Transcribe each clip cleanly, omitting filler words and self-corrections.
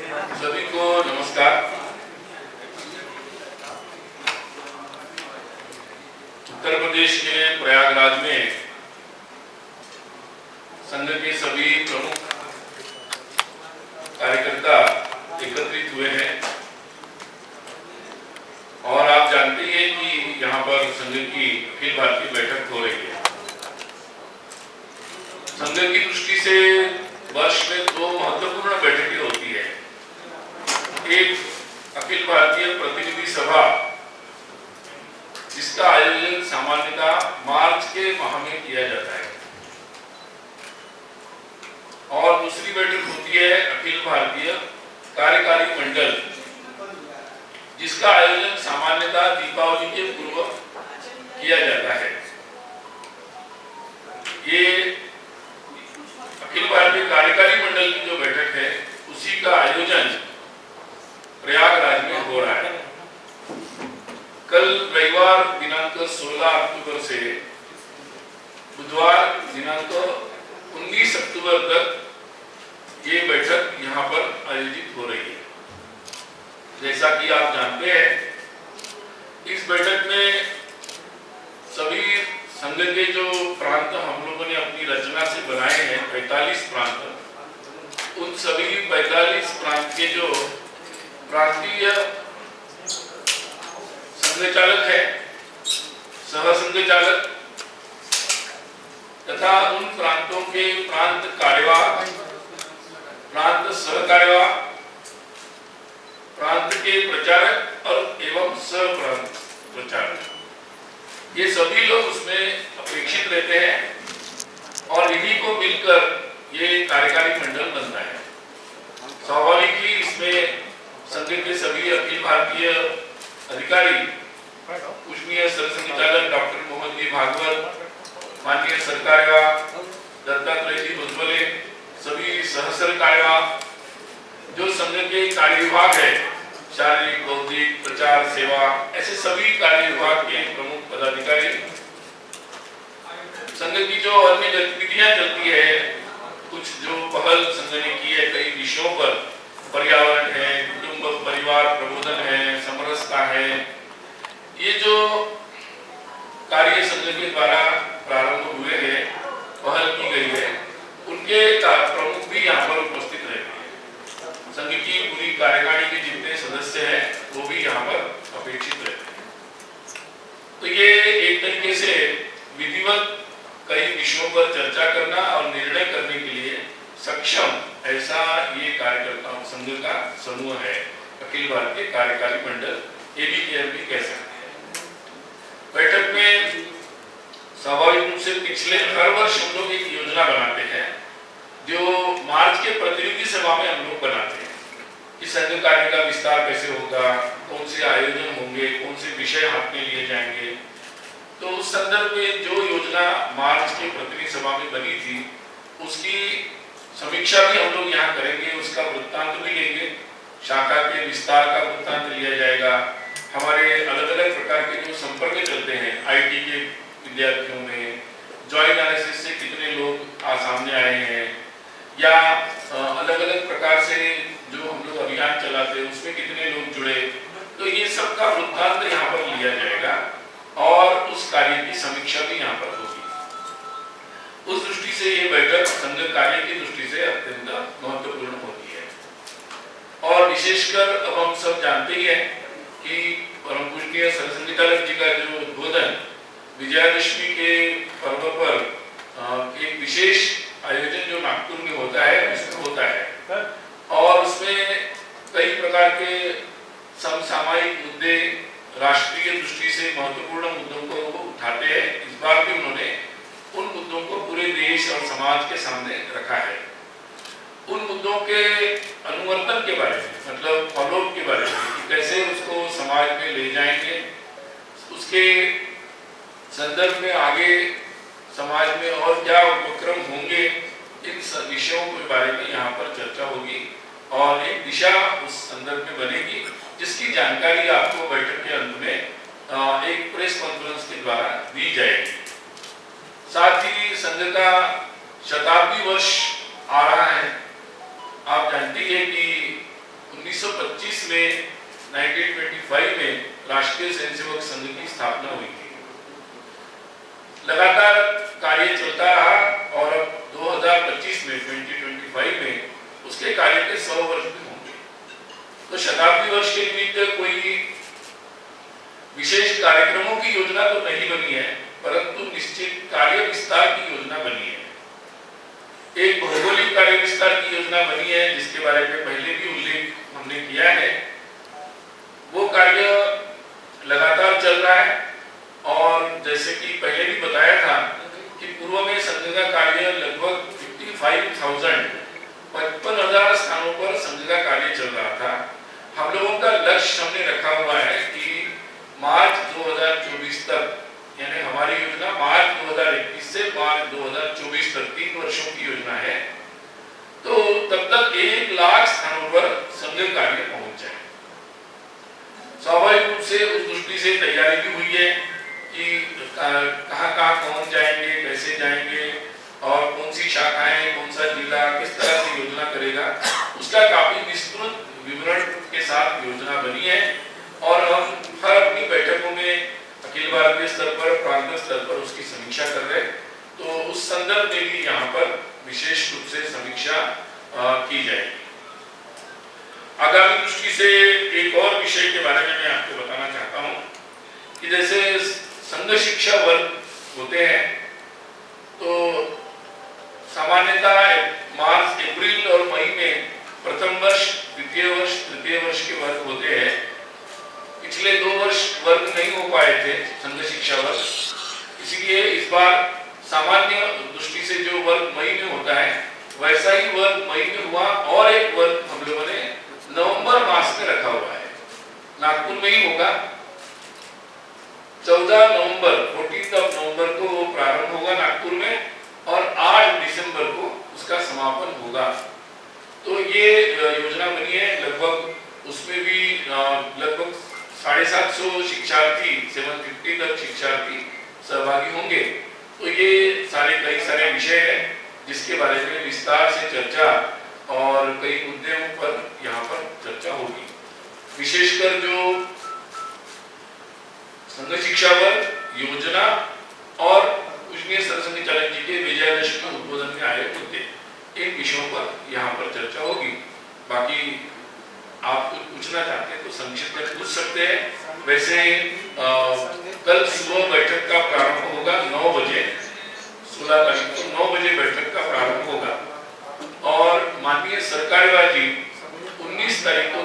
सभी को नमस्कार। उत्तर प्रदेश के प्रयागराज में संघ के सभी प्रमुख कार्यकर्ता एकत्रित हुए हैं और आप जानते हैं कि यहाँ पर संघ की अखिल भारतीय बैठक हो रही है। संघ की दृष्टि से वर्ष में दो महत्वपूर्ण बैठकें होती है। एक अखिल भारतीय प्रतिनिधि सभा, जिसका आयोजन सामान्यतः मार्च के माह में किया जाता है, और दूसरी बैठक होती है अखिल भारतीय कार्यकारी मंडल, जिसका आयोजन सामान्यतः दीपावली के पूर्व किया जाता है। ये अखिल भारतीय कार्यकारी मंडल की जो बैठक है, उसी का आयोजन प्रयागराज में हो रहा है। कल रविवार दिनांक 16 अक्टूबर से बुधवार दिनांक 19 अक्टूबर तक ये बैठक यहाँ पर आयोजित हो रही है। जैसा कि आप जानते हैं, इस बैठक में सभी संघ के जो प्रांत हम लोगों ने अपनी रचना से बनाए हैं, 45 प्रांत, उन सभी 45 प्रांत के जो प्रांतीय संघ चालक है, सह संघ चालक तथा उन प्रांतों के प्रांत कार्यवाह, प्रांत सह कार्यवाह, प्रांत के प्रचारक और एवं सह प्रांत प्रचारक, ये सभी लोग उसमें अपेक्षित रहते हैं और इन्हीं को मिलकर ये कार्यकारी मंडल बनता है। स्वाभाविक ही इसमें संघ के सभी अखिल भारतीय अधिकारी, पूजनीय सरसंघचालक डॉक्टर मोहन जी भागवत, माननीय सरकार्यवाह दत्तात्रेय जी भुजबले, सभी सहसर कार्यवाह, जो संघ के कार्य विभाग है, शारीरिक, बौद्धिक, प्रचार, सेवा, ऐसे सभी कार्य विभाग के प्रमुख पदाधिकारी, संघ की जो अन्य गतिविधियां चलती है, कुछ जो पहल संघ ने की है कई विषयों पर, पर्यावरण है, कुटुंब परिवार प्रबोधन है, समरसता है, ये जो कार्य संघ के द्वारा प्रारंभ हुए हैं, पहल की गई है, उनके प्रमुख भी यहाँ पर उपस्थित रहते हैं। संघ की पूरी कार्यकारिणी के जितने सदस्य हैं, वो भी यहाँ पर अपेक्षित रहते हैं। तो ये एक तरीके से विधिवत कई विषयों पर चर्चा करना और निर्णय करने के लिए सक्षम ऐसा ये कार्यकर्ताओं संघ का समूह है, अखिल भारतीय कार्यकारी मंडल, एबीकेएम भी कह सकते हैं। बैठक में स्वाभाविक रूप से पिछले हर वर्ष हम लोग एक योजना बनाते हैं, जो मार्च के प्रतिनिधि सभा में हम लोग बनाते हैं कि संघ कार्य का विस्तार कैसे होगा, कौन से आयोजन होंगे, कौन से विषय हाथ में लिए जाएंगे। तो उस संदर्भ में जो योजना मार्च के प्रतिनिधि सभा में बनी थी, उसकी समीक्षा भी हम लोग यहाँ करेंगे, उसका वृत्तांत भी लेंगे, शाखा के विस्तार का वृत्तांत लिया जाएगा, हमारे अलग अलग प्रकार के जो संपर्क चलते हैं आईटी के विद्यार्थियों में, जॉइंट एनालिसिस से कितने लोग सामने आए हैं, या अलग अलग प्रकार से जो हम लोग अभियान चलाते हैं उसमें कितने लोग जुड़े, तो ये सब का वृत्तांत यहाँ पर लिया जाएगा और उस कार्य की समीक्षा भी यहाँ पर होगी। उस दृष्टि से ये बैठक संघ कार्य की दृष्टि से अत्यंत महत्वपूर्ण होती है। और विशेषकर अब हम सब जानते ही हैं कि परम पूजनीय सरसंघचालक जी का जो उद्बोधन विजयादशमी के पर्व पर एक विशेष आयोजन जो नागपुर में होता है, उसमें होता है, और उसमें कई प्रकार के समसामयिक मुद्दे, राष्ट्रीय दृष्टि से महत्वपूर्ण मुद्दों को वो उठाते हैं। इस बार भी उन्होंने उन मुद्दों को पूरे देश और समाज के सामने रखा है। उन मुद्दों के अनुवर्तन के बारे में, मतलब फॉलोअप के बारे में, कि कैसे उसको समाज में ले जाएंगे, उसके संदर्भ में आगे समाज में और क्या उपक्रम होंगे, इन विषयों के बारे में यहाँ पर चर्चा होगी और एक दिशा उस संदर्भ में बनेगी, जिसकी जानकारी आपको बैठक के अंत में एक प्रेस कॉन्फ्रेंस के द्वारा दी जाएगी। साथ ही संघ का शताब्दी वर्ष आ रहा है। आप जानती है कि 1925 में 1925 में राष्ट्रीय स्वयंसेवक संघ की स्थापना हुई थी। लगातार कार्य चलता रहा और अब 2025 में 2025 में उसके कार्य के 100 वर्ष भी होंगे। तो शताब्दी वर्ष के निमित्त कोई विशेष कार्यक्रमों की योजना तो नहीं बनी है, परंतु निश्चित कार्य विस्तार की योजना बनी है। एक भौगोलिक कार्य विस्तार की योजना बनी है, जिसके बारे में पहले भी उल्लेख हमने किया है। वो कार्य लगातार चल रहा है और जैसे कि पहले भी बताया था कि पूर्व में संघ का कार्य लगभग 55,000 स्थानों पर संघ का कार्य चल रहा था। हम लोगों का लक्ष्य हमने रखा हुआ है कि मार्च 2024 तक, यानी हमारी योजना मार्च 2021 से मार्च 2024 तक 3 वर्षों की योजना है, तो तब तक 1 लाख स्थानों पर संघ कार्य पहुंच जाए। स्वाभाविक रूप से उस दृष्टि से तैयारी भी हुई है कि कहाँ पहुंच जाएंगे, कैसे जाएंगे और कौन सी शाखाएं, कौन सा जिला किस तरह से योजना करेगा, उसका काफी विस्तृत विवरण के साथ योजना बनी है। और हम हर अपनी बैठकों में अखिल भारतीय स्तर पर, प्रांतीय स्तर पर उसकी समीक्षा कर रहे हैं। तो उस संदर्भ में भी यहाँ पर विशेष रूप से समीक्षा की जाएगी। आगामी दृष्टि से एक और विषय के बारे में मैं आपको बताना चाहता हूँ कि जैसे संघ शिक्षा वर्ग होते हैं, तो सामान्यतः मार्च, अप्रैल और मई में प्रथम वर्ष, द्वितीय वर्ष, तृतीय वर्ष के वर्ग होते हैं। पिछले 2 वर्ष वर्ग नहीं हो पाए थे संघ शिक्षा वर्ग, इसलिए इस बार सामान्य दृष्टि से जो वर्ग मई में होता है वैसा ही वर्ग मई में हुआ और एक वर्ग हम लोगों ने नवंबर मास में रखा हुआ है। नागपुर में ही होगा। 14 नवंबर को वो प्रारंभ होगा नागपुर में और 8 दिसंबर को उसका समापन होगा। तो ये योजना बनी है। लगभग उसमें भी लगभग 750 शिक्षार्थी, 750 तक शिक्षार्थी सहभागी होंगे। तो ये कई सारे विषय हैं जिसके बारे में विस्तार से चर्चा और कई मुद्दों पर यहाँ पर चर्चा होगी। विशेषकर जो संघ शिक्षा वर्ग योजना और पूजनीय सरस्वती चालक जी के विजयादशमी उद्बोधन में आए मुद्दे, इन विषयों पर यहाँ पर चर्चा होगी। बाकी आप कुछ पूछना चाहते हैं तो संक्षिप्त में पूछ सकते हैं। वैसे कल सुबह बैठक का प्रारंभ होगा 9 बजे, 16 तारीख को 9 बजे बैठक का प्रारंभ होगा और माननीय सरकारीवाह जी 19 तारीख को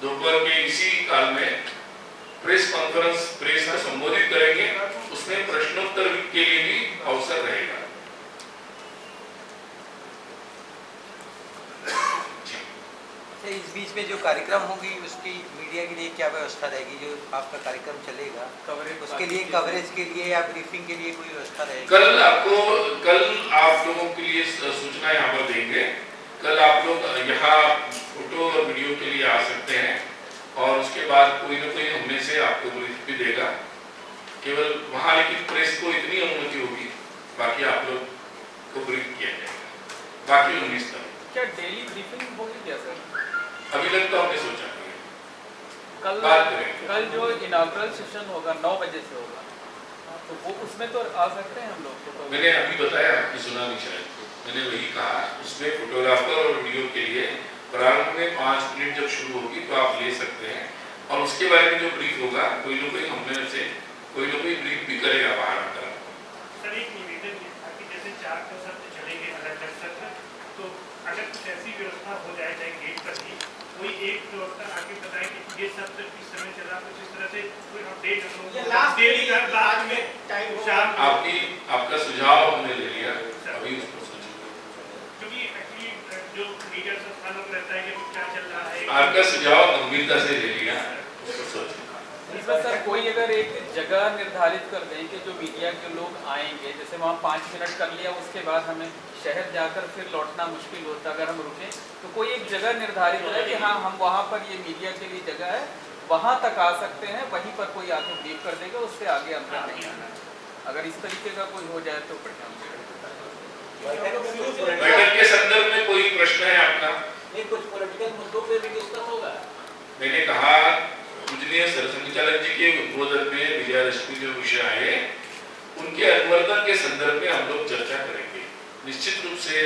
दोपहर के इसी काल में प्रेस कॉन्फ्रेंस, प्रेस को संबोधित करेंगे। उसमें प्रश्नोत्तर के लिए भी अवसर रहेगा। इस बीच में जो कार्यक्रम होगी उसकी मीडिया के लिए क्या व्यवस्था रहेगी? जो आपका कार्यक्रम चलेगा कवरेज, उसके लिए कवरेज के लिए या ब्रीफिंग के लिए कोई व्यवस्था रहेगी? कल आप लोगों के लिए सूचना यहाँ पर देंगे। कल आप लोग यहाँ फोटो और वीडियो के लिए आ सकते हैं और उसके बाद कोई न कोई हमने से आपको ब्रीफ भी देगा। केवल वहाँ लेकिन प्रेस को इतनी अनुमति होगी, बाकी आप लोग को ब्रीफ किया जाएगा। बाकी 19 तक क्या डेली ब्रीफिंग होगी क्या सर? अभी तक तो हमने सोचा नहीं है, कल बात करेंगे। कल जो इनॉग्रल सेशन होगा 9 बजे से होगा, तो वो उसमें तो आ सकते हैं हम लोग तो। मैंने अभी बताया, आपकी सुना नहीं शायद, मैंने वही कहा। उसमें फोटोग्राफर और वीडियो के लिए प्रारंभ में 5 मिनट जब शुरू होगी तो आप ले सकते हैं और उसके बारे में जो ब्रीफ होगा कोई न कोई हमने से कोई न कोई ब्रीफ भी करेगा बाहर आकर। सर एक निवेदन ये था कि जैसे 4 सत्र चलेंगे अलग-अलग सत्र, तो अगर कुछ ऐसी व्यवस्था हो जाए चाहे गेट पर ही कोई एक व्यवस्था आके बताए कि ये सत्र किस समय चल रहा, कुछ इस तरह से कोई अपडेट हम लोग डेली का लास्ट में टाइम शाम। आपका सुझाव हमने ले लिया, अभी उसको सोचेंगे क्योंकि एक्चुअली जो मीडिया संस्थानों को रहता है कि क्या चल रहा है। आपका सुझाव गंभीरता से ले लिया, उसको सोचेंगे। इसमें सर कोई अगर एक जगह निर्धारित कर दें कि जो मीडिया के लोग आएंगे, जैसे वहाँ 5 मिनट कर लिया, उसके बाद हमें शहर जाकर फिर लौटना मुश्किल होता अगर हम रुकें, तो कोई एक जगह निर्धारित है कि हाँ हम वहाँ पर ये मीडिया के लिए जगह है, वहाँ तक आ सकते हैं, वहीं पर कोई आके ब्रीफ कर देगा, उससे आगे अंदर नहीं आना है। अगर इस तरीके का कोई हो जाए तो बढ़िया। बैठक के संदर्भ में कोई प्रश्न है आपका? नहीं, कुछ पॉलिटिकल मुद्दों पे भी डिस्कस होगा। मैंने कहा पूजनीय सरसंघचालक जी के उद्बोधन में विजयादशमी जो विषय आए उनके अनुवर्तन के संदर्भ में हम लोग चर्चा करेंगे। निश्चित रूप से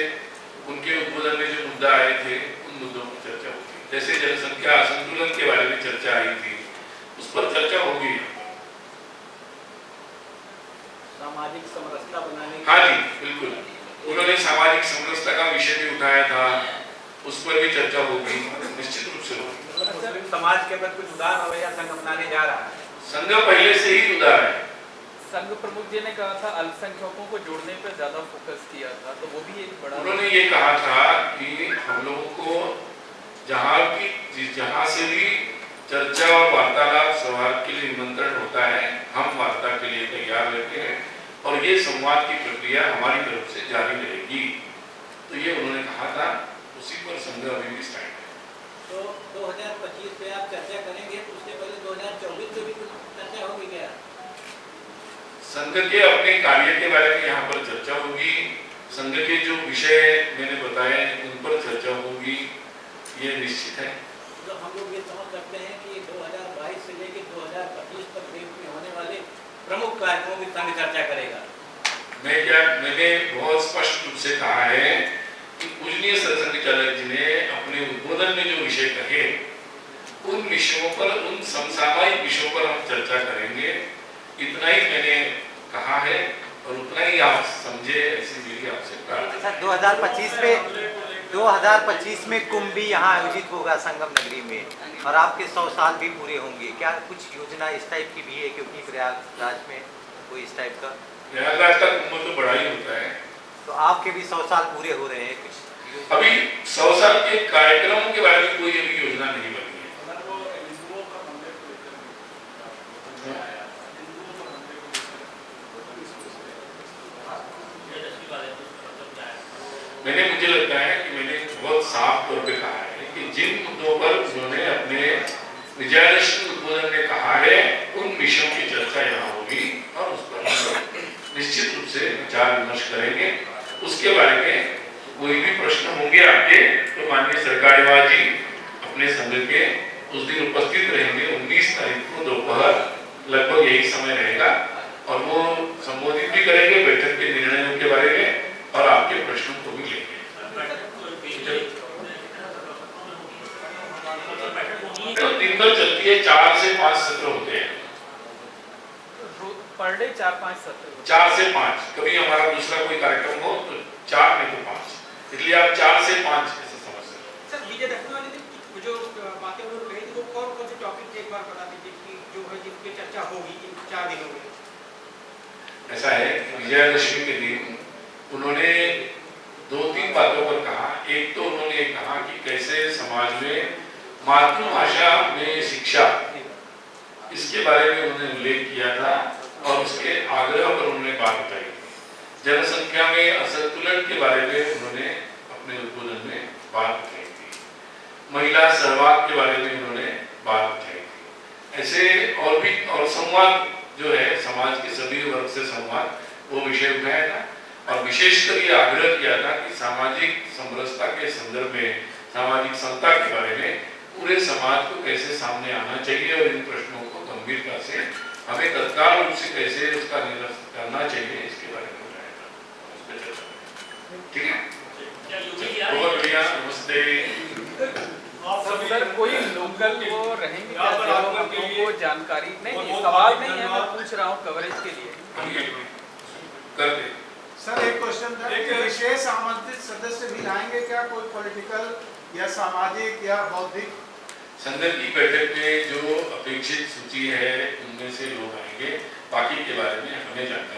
उनके उद्बोधन में जो मुद्दा आए थे उन मुद्दों पर चर्चा होगी। जैसे जनसंख्या असंतुलन के बारे में चर्चा आई थी, उस पर चर्चा होगी। सामाजिक समरसता बनाने। हाँ जी बिल्कुल, उन्होंने सामाजिक समरसता का विषय भी उठाया था, उस पर भी चर्चा होगी, निश्चित रूप से होगी। समाज के प्रति कुछ उदार रवैया संघ अपनाने जा रहा है। संघ पहले से ही उदार है। संघ प्रमुख जी ने कहा था अल्पसंख्यकों को जोड़ने पर ज्यादा फोकस किया था, तो वो भी एक बड़ा। उन्होंने ये कहा था कि हम लोगों को जहाँ से भी चर्चा और वार्तालाप संवाद के लिए निमंत्रण होता है, हम वार्ता के लिए तैयार रहते हैं और ये संवाद की प्रक्रिया हमारी तरफ से जारी रहेगी। तो ये उन्होंने कहा था, उसी पर संघ अभी भी स्टैंड है। तो 2025 पे आप चर्चा करेंगे, तो उससे पहले 2024 में भी कुछ चर्चा होगी क्या? संघ के अपने कार्य के बारे में यहाँ पर चर्चा होगी। संघ के जो विषय मैंने बताए उन पर चर्चा होगी, ये निश्चित है। तो हम लोग ये समझ सकते हैं कि 2022 से लेकर 2025 तक देश में होने वाले प्रमुख कार्यक्रमों की संघ चर्चा करेगा। मैंने बहुत स्पष्ट रूप से कहा है कि पूजनीय सरसंघचालक जी ने अपने उद्बोधन में जो विषय कहे उन विषयों पर, उन समसामयिक विषयों पर हम चर्चा करेंगे। इतना ही मैंने कहा है और उतना ही आप समझे, ऐसी मेरी आपसे प्रार्थना। 2025 में कुंभ भी यहाँ आयोजित होगा संगम नगरी में, और आपके 100 साल भी पूरे होंगे। क्या कुछ योजना इस टाइप की भी है? क्योंकि प्रयागराज में कोई इस टाइप का, प्रयागराज का कुंभ तो बड़ा ही होता है, तो आपके भी 100 साल पूरे हो रहे हैं। कुछ अभी 100 साल के कार्यक्रमों के बारे में कोई अभी योजना नहीं बनी है। मुझे लगता है कि मैंने बहुत साफ तौर पे कहा है कि जिन मुद्दों पर उन्होंने अपने विजयादशमी उद्बोधन में कहा है उन विषयों की चर्चा यहाँ होगी और उस पर निश्चित रूप से विचार विमर्श करेंगे। उसके बारे में कोई भी प्रश्न होंगे आपके तो माननीय सरकारीवाह जी अपने संघ के उस दिन उपस्थित रहेंगे। 19 तारीख को दोपहर लगभग यही समय रहेगा और वो संबोधित भी करेंगे बैठक के निर्णयों के बारे में और आपके प्रश्नों को भी लेंगे। तो दिन भर चलती है, 4 से 5 सत्र होते हैं। पर डे 4-5 सत्र, 4 से 5। कभी हमारा दूसरा कोई कार्यक्रम हो तो 4 नहीं तो 5, इसलिए आप 4 से 5 ऐसा समझ सकते हैं। सर विजयदशमी वाले दिन जो बातें उन्होंने कही थी वो कौन से टॉपिक एक बार बता दीजिए कि जो है जिस पे चर्चा होगी इन 4 दिनों में। ऐसा है विजयादशमी के दिन उन्होंने 2-3 बातों पर कहा। एक तो उन्होंने कहा कि कैसे समाज में मातृभाषा में शिक्षा, इसके बारे में उन्होंने उल्लेख किया था और उसके आग्रह पर उन्होंने बात बताई। जनसंख्या में असंतुलन के बारे में उन्होंने अपने उद्बोधन में बात बताई थी। महिला सहभाग के बारे में उन्होंने बात बताई थी। ऐसे और भी, और संवाद जो है समाज के सभी वर्ग से संवाद, वो विषय उठाया था और विशेषकर ये आग्रह किया था कि सामाजिक समरसता के संदर्भ में, सामाजिक समता के बारे में पूरे समाज को कैसे सामने आना चाहिए और इन प्रश्नों को गंभीरता से हमें तत्काल रूप से कैसे उसका निरसन करना चाहिए, इसके बारे में बताया था। ठीक है, बहुत बढ़िया, नमस्ते। सर कोई लोकल वो रहेंगे क्या जो लोगों को जानकारी नहीं, सवाल नहीं है, मैं पूछ रहा हूँ कवरेज के लिए करते। सर एक क्वेश्चन था, एक विशेष आमंत्रित सदस्य भी आएंगे क्या, कोई पॉलिटिकल या सामाजिक या बौद्धिक? संघ की बैठक में जो अपेक्षित सूची है उनमें से लोग आएंगे, बाकी के बारे में हमें जानकारी